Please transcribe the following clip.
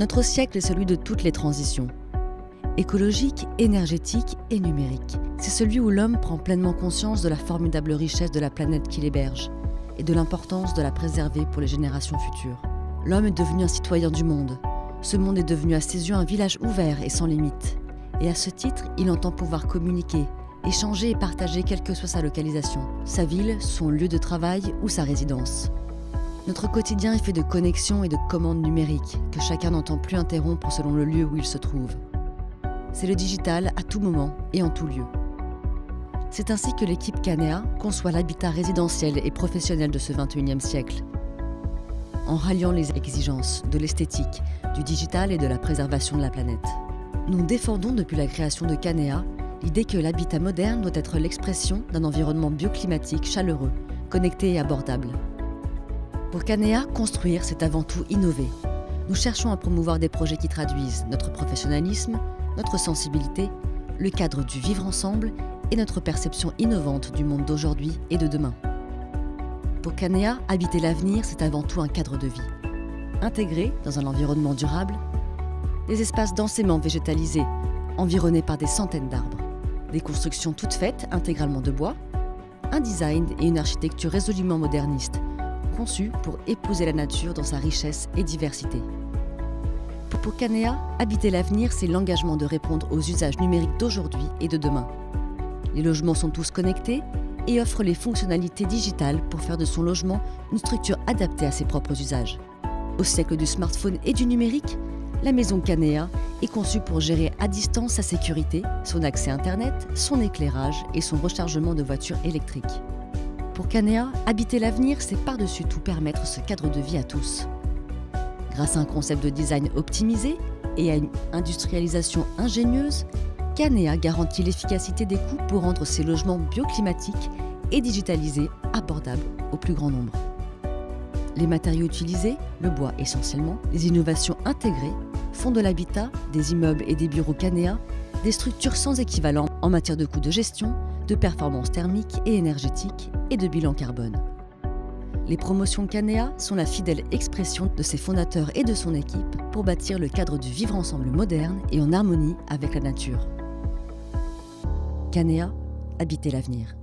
Notre siècle est celui de toutes les transitions. Écologique, énergétique et numérique. C'est celui où l'homme prend pleinement conscience de la formidable richesse de la planète qu'il héberge et de l'importance de la préserver pour les générations futures. L'homme est devenu un citoyen du monde. Ce monde est devenu à ses yeux un village ouvert et sans limite. Et à ce titre, il entend pouvoir communiquer, échanger et partager quelle que soit sa localisation, sa ville, son lieu de travail ou sa résidence. Notre quotidien est fait de connexions et de commandes numériques que chacun n'entend plus interrompre selon le lieu où il se trouve. C'est le digital à tout moment et en tout lieu. C'est ainsi que l'équipe Canea conçoit l'habitat résidentiel et professionnel de ce XXIe siècle. En ralliant les exigences de l'esthétique, du digital et de la préservation de la planète. Nous défendons depuis la création de Canea l'idée que l'habitat moderne doit être l'expression d'un environnement bioclimatique chaleureux, connecté et abordable. Pour Canea, construire, c'est avant tout innover. Nous cherchons à promouvoir des projets qui traduisent notre professionnalisme, notre sensibilité, le cadre du vivre ensemble et notre perception innovante du monde d'aujourd'hui et de demain. Pour Canea, habiter l'avenir, c'est avant tout un cadre de vie. Intégré dans un environnement durable, des espaces densément végétalisés, environnés par des centaines d'arbres, des constructions toutes faites intégralement de bois, un design et une architecture résolument modernistes, conçus pour épouser la nature dans sa richesse et diversité. Pour Canea, habiter l'avenir, c'est l'engagement de répondre aux usages numériques d'aujourd'hui et de demain. Les logements sont tous connectés et offrent les fonctionnalités digitales pour faire de son logement une structure adaptée à ses propres usages. Au siècle du smartphone et du numérique, la maison Canea est conçue pour gérer à distance sa sécurité, son accès Internet, son éclairage et son rechargement de voitures électriques. Pour Canea, habiter l'avenir, c'est par-dessus tout permettre ce cadre de vie à tous. Grâce à un concept de design optimisé et à une industrialisation ingénieuse, Canea garantit l'efficacité des coûts pour rendre ses logements bioclimatiques et digitalisés abordables au plus grand nombre. Les matériaux utilisés, le bois essentiellement, les innovations intégrées font de l'habitat, des immeubles et des bureaux Canea des structures sans équivalent en matière de coûts de gestion, de performance thermique et énergétique et de bilan carbone. Les promotions Canea sont la fidèle expression de ses fondateurs et de son équipe pour bâtir le cadre du vivre ensemble moderne et en harmonie avec la nature. Canea, habiter l'avenir.